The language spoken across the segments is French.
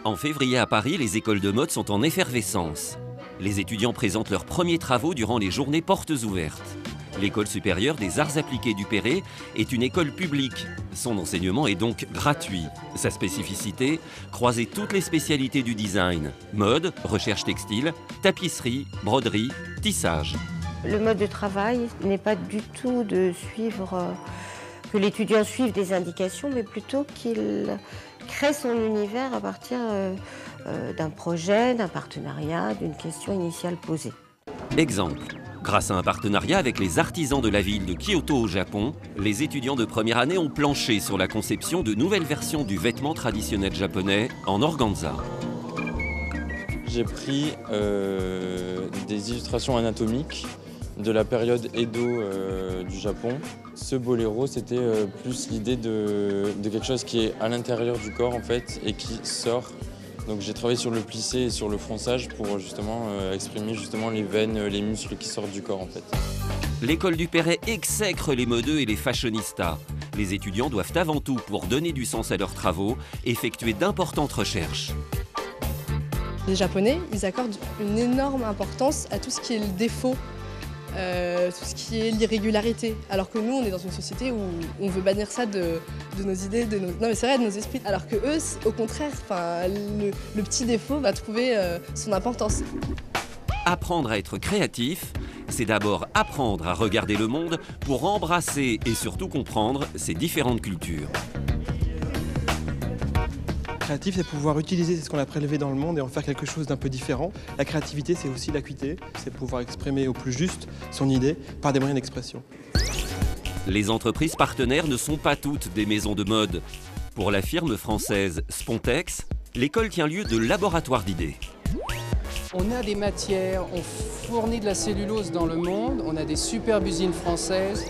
En février à Paris, les écoles de mode sont en effervescence. Les étudiants présentent leurs premiers travaux durant les journées portes ouvertes. L'École supérieure des arts appliqués du Perret est une école publique. Son enseignement est donc gratuit. Sa spécificité, croiser toutes les spécialités du design. Mode, recherche textile, tapisserie, broderie, tissage. Le mode de travail n'est pas du tout de suivre, que l'étudiant suive des indications, mais plutôt qu'il crée son univers à partir d'un projet, d'un partenariat, d'une question initiale posée. Exemple. Grâce à un partenariat avec les artisans de la ville de Kyoto au Japon, les étudiants de première année ont planché sur la conception de nouvelles versions du vêtement traditionnel japonais en organza. J'ai pris des illustrations anatomiques de la période Edo du Japon. Ce boléro, c'était plus l'idée de quelque chose qui est à l'intérieur du corps en fait et qui sort. Donc j'ai travaillé sur le plissé et sur le fronçage pour justement exprimer justement les veines, les muscles qui sortent du corps en fait. L'école du Perret exècre les modeux et les fashionistas. Les étudiants doivent avant tout, pour donner du sens à leurs travaux, effectuer d'importantes recherches. Les Japonais, ils accordent une énorme importance à tout ce qui est le défaut, tout ce qui est l'irrégularité. Alors que nous, on est dans une société où on veut bannir ça de nos idées, non mais c'est vrai, de nos esprits. Alors que eux, au contraire, le petit défaut va trouver son importance. Apprendre à être créatif, c'est d'abord apprendre à regarder le monde pour embrasser et surtout comprendre ses différentes cultures. Créatif, c'est pouvoir utiliser ce qu'on a prélevé dans le monde et en faire quelque chose d'un peu différent. La créativité, c'est aussi l'acuité, c'est pouvoir exprimer au plus juste son idée par des moyens d'expression. Les entreprises partenaires ne sont pas toutes des maisons de mode. Pour la firme française Spontex, l'école tient lieu de laboratoire d'idées. On a des matières, on fournit de la cellulose dans le monde, on a des superbes usines françaises.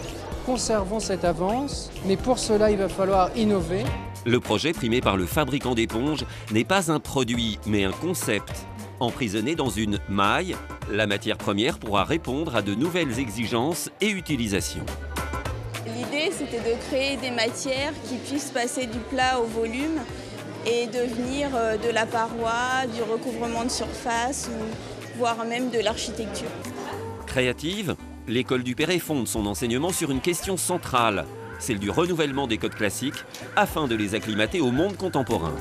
Conservons cette avance, mais pour cela, il va falloir innover. Le projet primé par le fabricant d'éponges n'est pas un produit, mais un concept. Emprisonné dans une maille, la matière première pourra répondre à de nouvelles exigences et utilisations. L'idée, c'était de créer des matières qui puissent passer du plat au volume et devenir de la paroi, du recouvrement de surface, ou voire même de l'architecture. Créative, l'école du Perret fonde son enseignement sur une question centrale, celle du renouvellement des codes classiques, afin de les acclimater au monde contemporain.